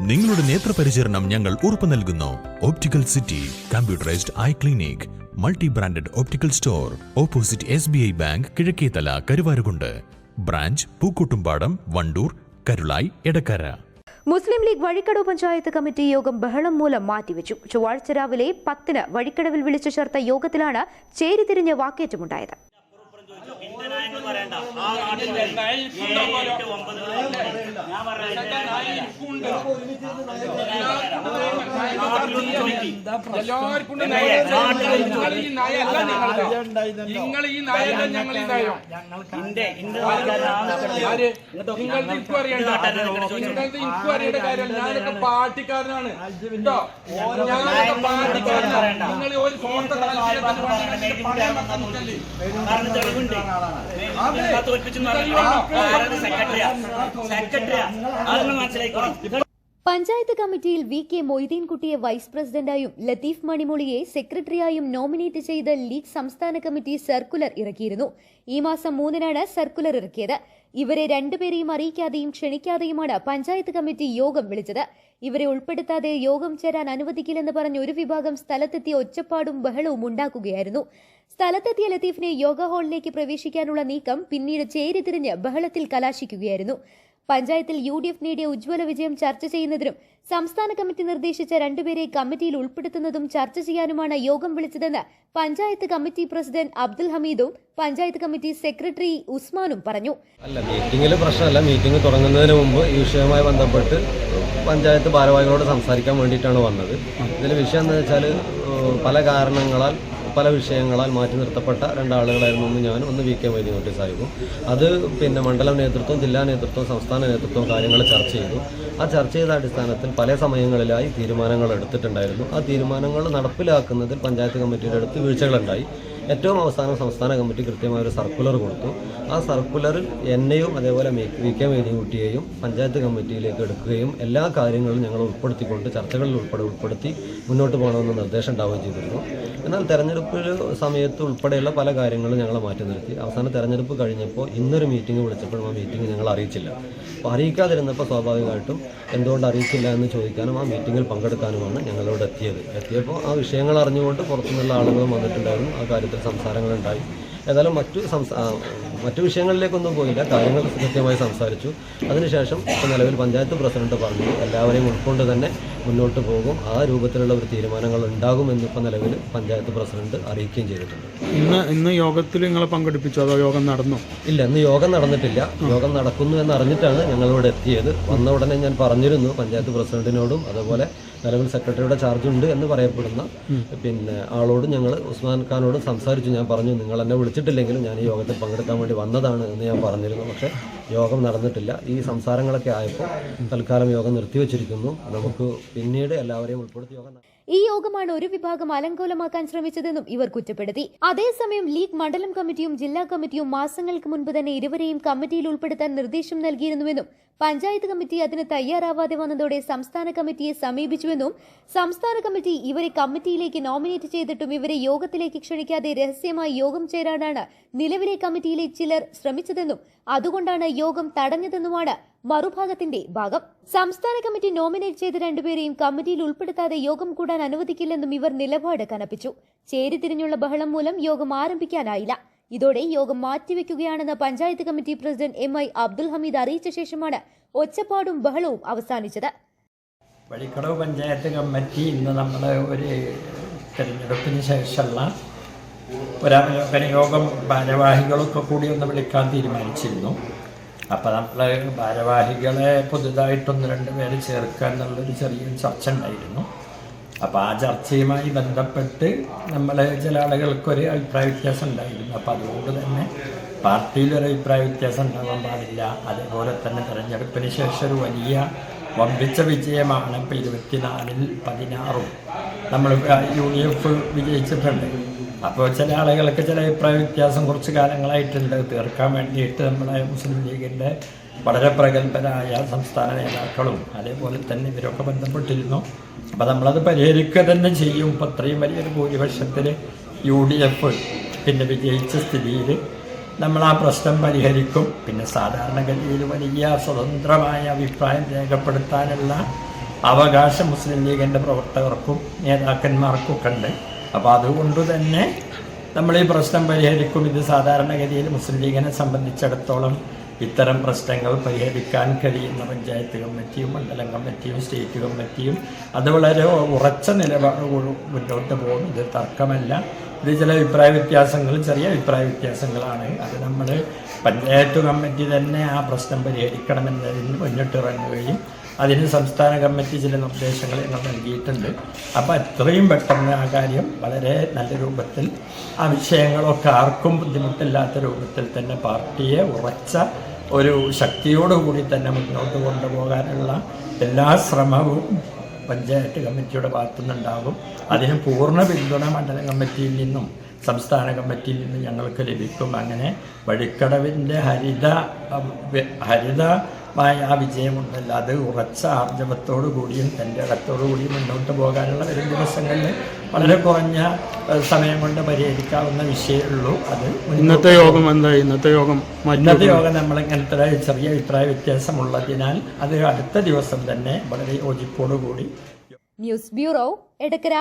നിങ്ങളുടെ നേത്രപരിചരണം ഞങ്ങൾ ഉറപ്പു നൽകുന്നു. Optical city computerised eye clinic, multi branded optical store, opposite SBI bank, Kizhakkethala, Karuvarakundu. Branch Pookkottumpadam, Wandoor, Karulai, Edakkara. Muslim League Vazhikkadavu panchayat committee യോഗം ബഹളം മൂലം മാറ്റിവെച്ചു. ചൊവ്വാഴ്ച രാവിലെ 10-ന് വഴിക്കടവിൽ വിളിച്ചു ചേർത്ത യോഗത്തിലാണ് ചേരിതിരിഞ്ഞ് വാക്കേറ്റമുണ്ടായത്. പാർട്ടിക്കാരനാണ് പഞ്ചായത്ത് കമ്മിറ്റിയിൽ VK മൊയ്തീൻകുട്ടിയെ വൈസ് പ്രസിഡന്റായും ലത്തീഫ് മണിമൊളിയെ സെക്രട്ടറിയായും നോമിനേറ്റ് ചെയ്ത് ലീഗ് സംസ്ഥാന കമ്മിറ്റി സർക്കുലർ ഇറക്കിയിരുന്നു. ഈ മാസം 3-നാണ് സർക്കുലർ ഇറക്കിയത്. ഇവരെ രണ്ടുപേരെയും അറിയിക്കാതെയും ക്ഷണിക്കാതെയുമാണ് പഞ്ചായത്ത് കമ്മിറ്റി യോഗം വിളിച്ചത്. ഇവരെ ഉൾപ്പെടുത്താതെ യോഗം ചേരാൻ അനുവദിക്കില്ലെന്ന് പറഞ്ഞ് ഒരു വിഭാഗം സ്ഥലത്തെത്തിയ ഒച്ചപ്പാടും ബഹളവും ഉണ്ടാക്കുകയായിരുന്നു. സ്ഥലത്തെത്തിയ ലത്തീഫിനെ യോഗ ഹാളിലേക്ക് പ്രവേശിക്കാനുള്ള നീക്കം പിന്നീട് ചേരിതിരിഞ്ഞ് ബഹളത്തിൽ കലാശിക്കുകയായിരുന്നു. പഞ്ചായത്തിൽ UDF നേടിയ ഉജ്ജ്വല വിജയം ചർച്ച ചെയ്യുന്നതിനും സംസ്ഥാന കമ്മിറ്റി നിർദ്ദേശിച്ച രണ്ടുപേരെ കമ്മിറ്റിയിൽ ഉൾപ്പെടുത്തുന്നതും ചർച്ച ചെയ്യാനുമാണ് യോഗം വിളിച്ചതെന്ന് പഞ്ചായത്ത് കമ്മിറ്റി പ്രസിഡന്റ് അബ്ദുൽ ഹമീദും പഞ്ചായത്ത് കമ്മിറ്റി സെക്രട്ടറി ഉസ്മാനും പറഞ്ഞു. മീറ്റിംഗിൽ പ്രശ്നമല്ല. മീറ്റിംഗ് തുടങ്ങുന്നതിന് മുമ്പ് ഈ വിഷയവുമായി ബന്ധപ്പെട്ട് പഞ്ചായത്ത് ഭാരവാഹികളോട് സംസാരിക്കാൻ വേണ്ടിയിട്ടാണ് വന്നത്. ഇതിൽ വിഷയം എന്ന് വെച്ചാൽ പല കാരണങ്ങളാൽ പല വിഷയങ്ങളാൽ മാറ്റി നിർത്തപ്പെട്ട രണ്ടാളുകളായിരുന്നു. ഒന്ന് ഞാനും, ഒന്ന് VK മൊയ്തീൻകുട്ടി സാഹിബും. അത് മണ്ഡലം നേതൃത്വം, ജില്ലാ നേതൃത്വം, സംസ്ഥാന നേതൃത്വം കാര്യങ്ങൾ ചർച്ച ചെയ്തു. ആ ചർച്ച ചെയ്ത അടിസ്ഥാനത്തിൽ പല സമയങ്ങളിലായി തീരുമാനങ്ങൾ എടുത്തിട്ടുണ്ടായിരുന്നു. ആ തീരുമാനങ്ങൾ നടപ്പിലാക്കുന്നതിൽ പഞ്ചായത്ത് കമ്മിറ്റിയുടെ അടുത്ത് വീഴ്ചകളുണ്ടായി. ഏറ്റവും അവസാനം സംസ്ഥാന കമ്മിറ്റി കൃത്യമായ ഒരു സർക്കുലർ കൊടുത്തു. ആ സർക്കുലറിൽ എന്നെയും അതേപോലെ VK മൊയ്തീൻകുട്ടിയെയും പഞ്ചായത്ത് കമ്മിറ്റിയിലേക്ക് എടുക്കുകയും എല്ലാ കാര്യങ്ങളും ഞങ്ങൾ ഉൾപ്പെടുത്തിക്കൊണ്ട് ചർച്ചകളിൽ ഉൾപ്പെടുത്തി മുന്നോട്ട് പോകണമെന്ന് നിർദ്ദേശം ഉണ്ടാവുകയും ചെയ്തിരുന്നു. എന്നാൽ തെരഞ്ഞെടുപ്പ് സമയത്ത് ഉൾപ്പെടെയുള്ള പല കാര്യങ്ങളും ഞങ്ങൾ മാറ്റി നിർത്തി. അവസാനം തെരഞ്ഞെടുപ്പ് കഴിഞ്ഞപ്പോൾ ഇന്നൊരു മീറ്റിംഗ് വിളിച്ചപ്പോഴും ആ മീറ്റിംഗ് ഞങ്ങൾ അറിയിച്ചില്ല. അപ്പോൾ അറിയിക്കാതിരുന്നപ്പോൾ സ്വാഭാവികമായിട്ടും എന്തുകൊണ്ട് അറിയിച്ചില്ല എന്ന് ചോദിക്കാനും ആ മീറ്റിങ്ങിൽ പങ്കെടുക്കാനുമാണ് ഞങ്ങളോട് എത്തിയപ്പോൾ ആ വിഷയങ്ങൾ അറിഞ്ഞുകൊണ്ട് പുറത്തുനിന്നുള്ള ആളുകളും വന്നിട്ടുണ്ടായിരുന്നു. ആ കാര്യത്തിൽ സംസാരങ്ങളുണ്ടായി. ഏതായാലും മറ്റു വിഷയങ്ങളിലേക്കൊന്നും പോയില്ല. കാര്യങ്ങൾ കൃത്യമായി സംസാരിച്ചു. അതിനുശേഷം ഇപ്പോൾ നിലവിൽ പഞ്ചായത്ത് പ്രസിഡന്റ് പറഞ്ഞു എല്ലാവരെയും ഉൾക്കൊണ്ട് തന്നെ മുന്നോട്ട് പോകും, ആ രൂപത്തിലുള്ള ഒരു തീരുമാനങ്ങൾ ഉണ്ടാകുമെന്നിപ്പോൾ നിലവിൽ പഞ്ചായത്ത് പ്രസിഡന്റ് അറിയിക്കുകയും ചെയ്തിട്ടുണ്ട്. ഇന്ന് യോഗത്തിൽ നിങ്ങളെ പങ്കെടുപ്പിച്ചോ അതോ യോഗം നടന്നോ? ഇല്ല, ഇന്ന് യോഗം നടന്നിട്ടില്ല. യോഗം നടക്കുന്നു എന്നറിഞ്ഞിട്ടാണ് ഞങ്ങളിവിടെ എത്തിയത്. വന്ന ഉടനെ ഞാൻ പറഞ്ഞിരുന്നു പഞ്ചായത്ത് പ്രസിഡന്റിനോടും അതുപോലെ നിലവിൽ സെക്രട്ടറിയുടെ ചാർജ് ഉണ്ട് എന്ന് പറയപ്പെടുന്ന ആളോടും ഞങ്ങൾ ഉസ്മാൻ ഖാനോടും സംസാരിച്ചു. ഞാൻ പറഞ്ഞു നിങ്ങൾ എന്നെ വിളിച്ചിട്ടില്ലെങ്കിലും ഞാൻ ഈ യോഗത്തിൽ പങ്കെടുക്കാൻ വേണ്ടി വന്നതാണ് എന്ന് ഞാൻ പറഞ്ഞിരുന്നു. പക്ഷേ യോഗം നടന്നിട്ടില്ല. ഈ സംസാരങ്ങളൊക്കെ ആയപ്പോൾ തൽക്കാലം യോഗം നിർത്തിവെച്ചിരിക്കുന്നു. നമുക്ക് പിന്നീട് എല്ലാവരെയും ഉൾപ്പെടുത്തി യോഗം. ഈ യോഗമാണ് ഒരു വിഭാഗം അലങ്കോലമാക്കാൻ ശ്രമിച്ചതെന്നും ഇവർ കുറ്റപ്പെടുത്തി. അതേസമയം ലീഗ് മണ്ഡലം കമ്മിറ്റിയും ജില്ലാ കമ്മിറ്റിയും മാസങ്ങൾക്ക് മുൻപ് തന്നെ ഇരുവരെയും കമ്മിറ്റിയിൽ ഉൾപ്പെടുത്താൻ നിർദ്ദേശം നൽകിയിരുന്നുവെന്നും പഞ്ചായത്ത് കമ്മിറ്റി അതിന് തയ്യാറാവാതെ വന്നതോടെ സംസ്ഥാന കമ്മിറ്റിയെ സമീപിച്ചുവെന്നും സംസ്ഥാന കമ്മിറ്റി ഇവരെ കമ്മിറ്റിയിലേക്ക് നോമിനേറ്റ് ചെയ്തിട്ടും ഇവരെ യോഗത്തിലേക്ക് ക്ഷണിക്കാതെ രഹസ്യമായി യോഗം ചേരാനാണ് നിലവിലെ കമ്മിറ്റിയിലെ ചിലർ ശ്രമിച്ചതെന്നും അതുകൊണ്ടാണ് യോഗം തടഞ്ഞതെന്നുമാണ് മറുഭാഗത്തിന്റെ ഭാഗം. സംസ്ഥാന കമ്മിറ്റി നോമിനേറ്റ് ചെയ്ത രണ്ടുപേരെയും കമ്മിറ്റിയിൽ ഉൾപ്പെടുത്താതെ യോഗം കൂടാൻ അനുവദിക്കില്ലെന്നും ഇവർ നിലപാട് കനപ്പിച്ചു. ചേരിതിരിഞ്ഞുള്ള ബഹളം മൂലം യോഗം ആരംഭിക്കാനായില്ല. ഇതോടെ യോഗം മാറ്റിവെക്കുകയാണെന്ന് panchayat committee president MI Abdul Hameed അറിയിച്ച ശേഷമാണ് ഒച്ചപ്പാടും ബഹളവും അവസാനിച്ചത്. വഴിക്കടവ് പഞ്ചായത്ത് കമ്മിറ്റി ഇന്ന് നമ്മുടെ ഒരു തെരഞ്ഞെടുപ്പിന് ശേഷമുള്ള ഒരവലോകന യോഗം ഭാരവാഹികളൊക്കെ കൂടി ഒന്ന് വിളിക്കാൻ തീരുമാനിച്ചിരുന്നു. അപ്പോൾ നമ്മൾ ഭാരവാഹികളെ പുതുതായിട്ടൊന്ന് 2 പേര് ചേർക്കുക എന്നുള്ളൊരു ചെറിയൊരു ചർച്ച ഉണ്ടായിരുന്നു. അപ്പോൾ ആ ചർച്ചയുമായി ബന്ധപ്പെട്ട് നമ്മൾ ചില ആളുകൾക്കൊരു അഭിപ്രായ വ്യത്യാസം ഉണ്ടായിരുന്നു. അപ്പോൾ അതുകൊണ്ട് തന്നെ പാർട്ടിയിലൊരു അഭിപ്രായ വ്യത്യാസം ഉണ്ടാകാൻ പാടില്ല. അതേപോലെ തന്നെ തെരഞ്ഞെടുപ്പിന് ശേഷം ഒരു വലിയ വമ്പിച്ച വിജയമാണ്. ഇപ്പോൾ 24-ൽ 16 നമ്മൾ UDF വിജയിച്ചിട്ടുണ്ട്. അപ്പോൾ ചില ആളുകൾക്ക് ചില അഭിപ്രായ വ്യത്യാസം കുറച്ച് കാലങ്ങളായിട്ടുണ്ട്. തീർക്കാൻ വേണ്ടിയിട്ട് നമ്മളെ മുസ്ലിം ലീഗിൻ്റെ വളരെ പ്രഗത്ഭരായ സംസ്ഥാന നേതാക്കളും അതേപോലെ തന്നെ ഇവരൊക്കെ ബന്ധപ്പെട്ടിരുന്നു. അപ്പോൾ നമ്മളത് പരിഹരിക്കുക തന്നെ ചെയ്യും. ഇപ്പോൾ അത്രയും വലിയൊരു ഭൂരിപക്ഷത്തിൽ UDF വിജയിച്ച സ്ഥിതിയിൽ നമ്മൾ ആ പ്രശ്നം പരിഹരിക്കും. പിന്നെ സാധാരണഗതിയിൽ വലിയ സ്വതന്ത്രമായ അഭിപ്രായം രേഖപ്പെടുത്താനുള്ള അവകാശം മുസ്ലിം ലീഗിൻ്റെ പ്രവർത്തകർക്കും നേതാക്കന്മാർക്കും ഒക്കെ ഉണ്ട്. അപ്പോൾ അതുകൊണ്ട് തന്നെ നമ്മൾ ഈ പ്രശ്നം പരിഹരിക്കും. ഇത് സാധാരണഗതിയിൽ മുസ്ലിം ലീഗിനെ സംബന്ധിച്ചിടത്തോളം ഇത്തരം പ്രശ്നങ്ങൾ പരിഹരിക്കാൻ കഴിയുന്ന പഞ്ചായത്ത് കമ്മിറ്റിയും മണ്ഡലം കമ്മിറ്റിയും സ്റ്റേറ്റ് കമ്മിറ്റിയും അത് വളരെ ഉറച്ച നിലപാടോട് മുന്നോട്ട് പോകും. ഇത് തർക്കമല്ല. ഇത് ചില അഭിപ്രായ വ്യത്യാസങ്ങൾ, ചെറിയ അഭിപ്രായ വ്യത്യാസങ്ങളാണ്. അത് നമ്മൾ പഞ്ചായത്ത് കമ്മിറ്റി തന്നെ ആ പ്രശ്നം പരിഹരിക്കണമെന്നതിന് മുന്നിട്ടിറങ്ങുകയും അതിന് സംസ്ഥാന കമ്മിറ്റി ചില നിർദ്ദേശങ്ങൾ ഞങ്ങൾ നൽകിയിട്ടുണ്ട്. അപ്പോൾ എത്രയും പെട്ടെന്ന് ആ കാര്യം വളരെ നല്ല രൂപത്തിൽ ആ വിഷയങ്ങളൊക്കെ ആർക്കും ബുദ്ധിമുട്ടില്ലാത്ത രൂപത്തിൽ തന്നെ പാർട്ടിയെ ഉറച്ച ഒരു ശക്തിയോടുകൂടി തന്നെ മുന്നോട്ട് കൊണ്ടുപോകാനുള്ള എല്ലാ ശ്രമവും പഞ്ചായത്ത് കമ്മിറ്റിയുടെ ഭാഗത്തുനിന്നുണ്ടാകും. അതിന് പൂർണ്ണ പിന്തുണ മണ്ഡലം കമ്മിറ്റിയിൽ നിന്നും സംസ്ഥാന കമ്മിറ്റിയിൽ നിന്നും ഞങ്ങൾക്ക് ലഭിക്കും. അങ്ങനെ വഴിക്കടവിൻ്റെ ഹരിതമായ ആ വിജയമുണ്ടല്ലോ, അത് ഉറച്ച ആർജവത്തോടു കൂടിയും തൻ്റെ ഇടത്തോടു കൂടിയും മുന്നോട്ട് പോകാനുള്ള വരും ദിവസങ്ങളിൽ വളരെ കുറഞ്ഞ സമയം കൊണ്ട് പരിഹരിക്കാവുന്ന വിഷയമുള്ളൂ. അത് ഇന്നത്തെ യോഗം എന്തായി? ഇന്നത്തെ യോഗം നമ്മൾ ഇങ്ങനത്തെ ചെറിയ അഭിപ്രായ വ്യത്യാസമുള്ളതിനാൽ അത് അടുത്ത ദിവസം തന്നെ വളരെ യോജിപ്പോടുകൂടി. News bureau, Edakkara.